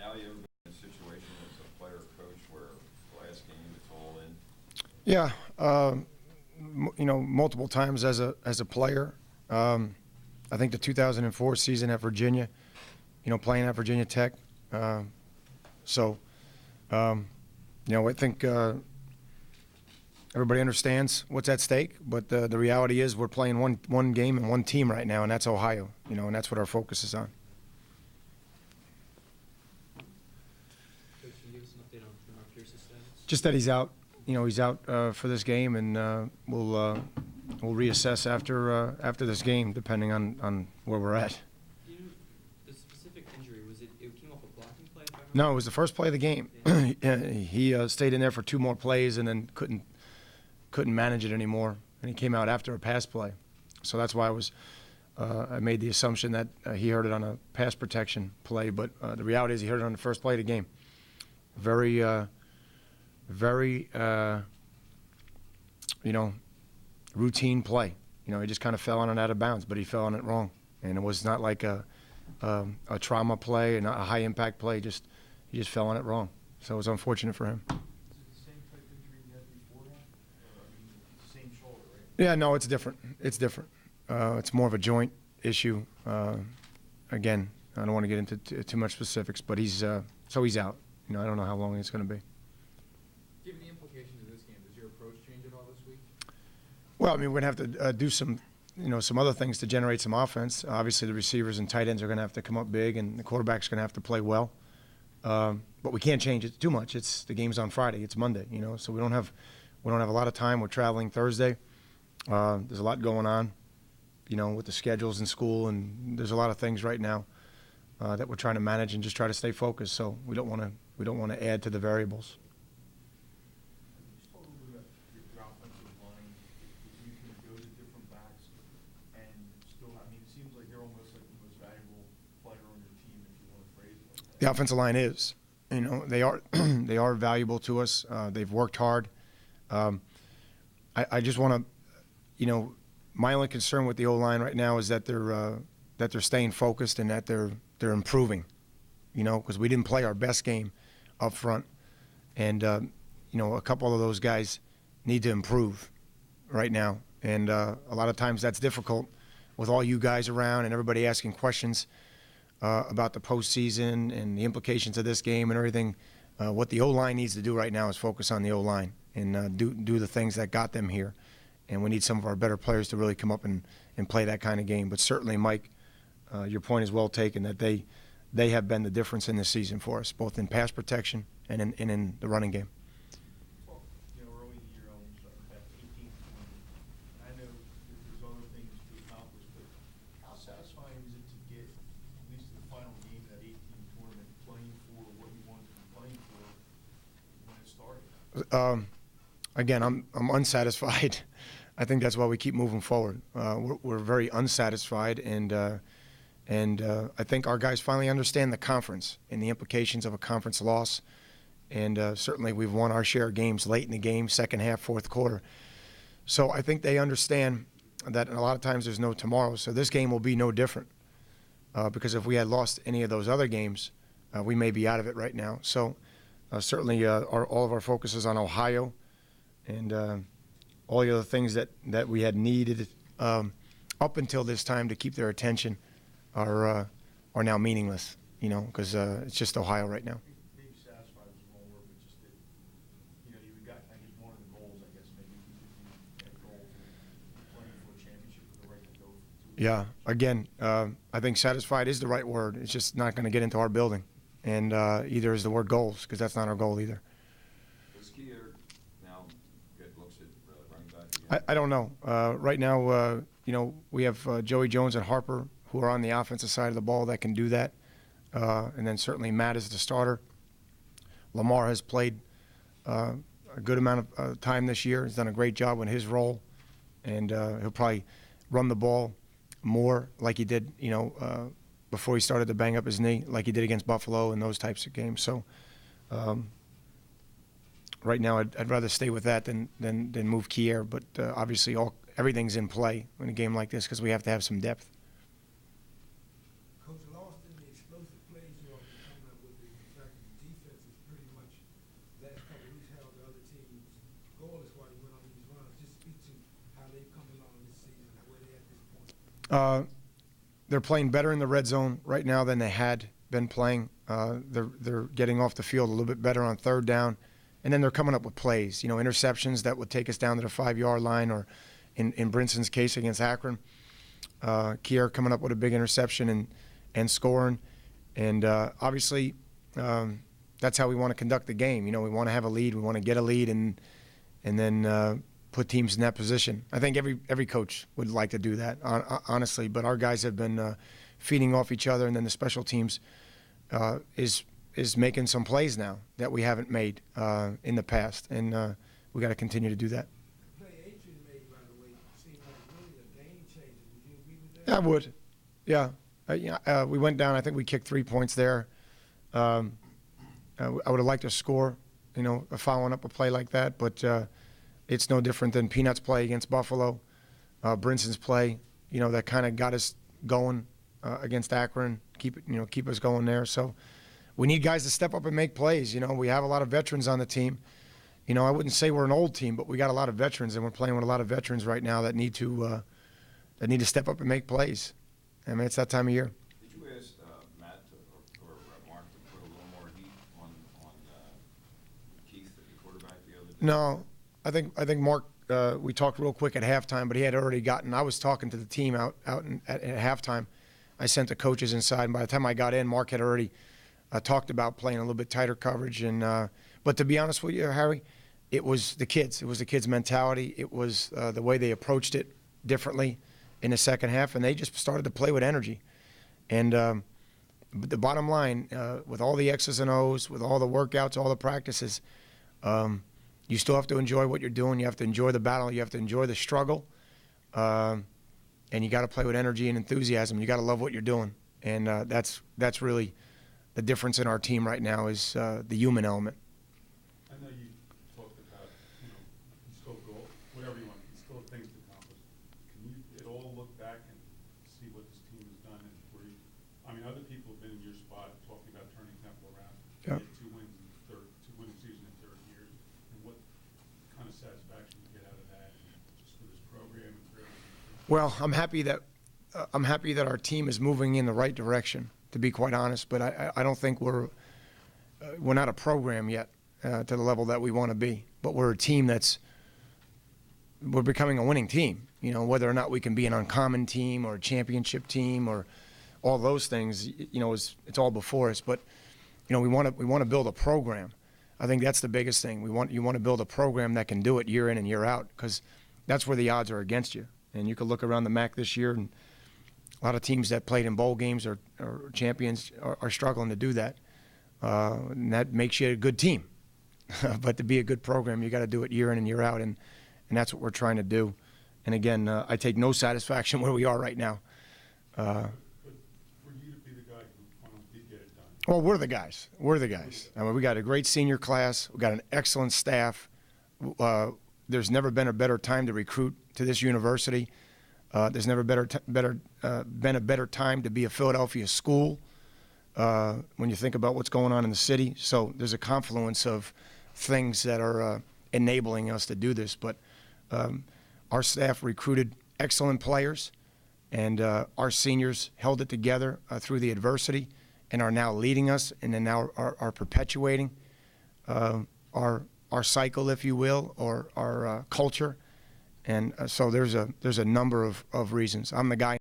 Al, you ever been in a situation as a player or coach where last game it's all in? Yeah, multiple times as a player. I think the 2004 season at Virginia, playing at Virginia Tech. So, I think everybody understands what's at stake, but the reality is we're playing one game and one team right now, and that's Ohio. And that's what our focus is on. Coach, can you give us an update on Mark Pierce's status? Just that he's out. He's out for this game, and we'll reassess after this game, depending on where we're at. Do you know the specific injury? It came off a blocking play? If I remember? No, it was the first play of the game. He stayed in there for 2 more plays and then couldn't manage it anymore, and he came out after a pass play. So that's why I made the assumption that he heard it on a pass protection play, but the reality is he heard it on the first play of the game. Very routine play. He just kind of fell on it out of bounds, but he fell on it wrong, and it was not like a trauma play and not a high impact play. He just fell on it wrong. So it was unfortunate for him. Is it the same type of injury you had beforehand? It's the same shoulder, right? Yeah, no, it's different. It's different. It's more of a joint issue. Again, I don't want to get into too much specifics, but he's out. I don't know how long it's going to be. Given the implications of this game, does your approach change at all this week? Well, we're going to have to do some other things to generate some offense. Obviously, the receivers and tight ends are going to have to come up big, and the quarterback's going to have to play well. But we can't change it too much. The game's on Friday. It's Monday, so we don't have a lot of time. We're traveling Thursday. There's a lot going on, with the schedules in school, and there's a lot of things right now that we're trying to manage and just try to stay focused. So we don't want to add to the variables. Just talk a little bit about your offensive line. If you can go to different backs and still, it seems like they're almost like the most valuable player on your team, if you want to phrase it like that. The offensive line is, they are they are valuable to us. They've worked hard. I just want to, my only concern with the O-line right now is that they're staying focused and that they're improving, because we didn't play our best game up front, and a couple of those guys need to improve right now, and a lot of times that's difficult with all you guys around and everybody asking questions about the postseason and the implications of this game and everything. What the O-line needs to do right now is focus on the O-line and do the things that got them here. And we need some of our better players to really come up and play that kind of game. But certainly, Mike, your point is well taken that they have been the difference in this season for us, both in pass protection and in the running game. Well, early in the year, I'm starting back 18. I know that there's other things to accomplish, but how satisfying is it to get at least to the final game of that 18 tournament, playing for what you wanted to be playing for when it started? Again, I'm unsatisfied. I think that's why we keep moving forward. We're very unsatisfied, and I think our guys finally understand the conference and the implications of a conference loss. And certainly we've won our share of games late in the game, second half, fourth quarter. So I think they understand that a lot of times there's no tomorrow. So this game will be no different because if we had lost any of those other games, we may be out of it right now. So certainly all of our focus is on Ohio, and all the other things that we had needed up until this time to keep their attention are now meaningless, because it's just Ohio right now. Maybe satisfied was the wrong word, but just that, you got, I guess, one of the goals, I guess, maybe that goal of playing for a championship with the right to go to. Yeah, again, I think satisfied is the right word. It's just not going to get into our building. And either is the word goals, because that's not our goal either. Does Kier now get looks at running back again? I don't know. Right now, we have Joey Jones and Harper who are on the offensive side of the ball that can do that. And then certainly Matt is the starter. Lamar has played a good amount of time this year. He's done a great job in his role. And he'll probably run the ball more like he did, before he started to bang up his knee, like he did against Buffalo and those types of games. So right now I'd rather stay with that than move Kier. But obviously everything's in play in a game like this because we have to have some depth. Coach, lost in the explosive plays you all been coming up with the scoreless while you went on these runs. Just speak to how they've come along this season and where they at this point. They're playing better in the red zone right now than they had been playing. They're getting off the field a little bit better on third down, and then they're coming up with plays. Interceptions that would take us down to the 5-yard line, or in Brinson's case against Akron, Kier coming up with a big interception and scoring. And obviously, that's how we want to conduct the game. We want to have a lead. We want to get a lead and then put teams in that position. I think every coach would like to do that, honestly. But our guys have been feeding off each other, and then the special teams is making some plays now that we haven't made in the past, and we got to continue to do that. The play Adrian made, by the way, seemed like really a game changer. Would you agree with that? I would, yeah. We went down. I think we kicked 3 points there. I would have liked to score, following up a play like that, but it's no different than Peanuts' play against Buffalo, Brinson's play, that kind of got us going against Akron, keep us going there. So we need guys to step up and make plays. We have a lot of veterans on the team. I wouldn't say we're an old team, but we got a lot of veterans, and we're playing with a lot of veterans right now that need to step up and make plays. I mean, it's that time of year. Did you ask Matt or Mark to put a little more heat on Keith, the quarterback, the other day? No, I think Mark. We talked real quick at halftime, but he had already gotten. I was talking to the team out at halftime. I sent the coaches inside, and by the time I got in, Mark had already talked about playing a little bit tighter coverage. And but to be honest with you, Harry, it was the kids. It was the kids' mentality. It was the way they approached it differently in the second half, and they just started to play with energy. And the bottom line, with all the X's and O's, with all the workouts, all the practices, you still have to enjoy what you're doing. You have to enjoy the battle. You have to enjoy the struggle. And you got to play with energy and enthusiasm. You got to love what you're doing. And that's really the difference in our team right now, is the human element. I know you talked about, you still go, whatever you want, you still have things to accomplish. Can you at all look back and see what this team has done and where you, other people have been in your spot talking about turning Temple around. Yeah. You had 2 winning season in 30 years. And what kind of satisfaction you get out of that, and just for this program and for everything? Well, I'm happy that our team is moving in the right direction, to be quite honest. But I don't think we're not a program yet to the level that we want to be. But we're a team we're becoming a winning team. Whether or not we can be an uncommon team or a championship team or all those things, it's all before us. But we want to build a program. I think that's the biggest thing. You want to build a program that can do it year in and year out, because that's where the odds are against you. And you can look around the MAC this year, and a lot of teams that played in bowl games or champions are struggling to do that. And that makes you a good team. But to be a good program, you got to do it year in and year out, and that's what we're trying to do. And again, I take no satisfaction where we are right now. But for you to be the guy who finally did get it done. Well, we're the guys. We're the guys. We got a great senior class. We got an excellent staff. There's never been a better time to recruit to this university. There's never been a better time to be a Philadelphia school when you think about what's going on in the city. So there's a confluence of things that are enabling us to do this. But our staff recruited excellent players, and our seniors held it together through the adversity and are now leading us, and then now are perpetuating our cycle, if you will, or our culture. And so there's a number of reasons. I'm the guy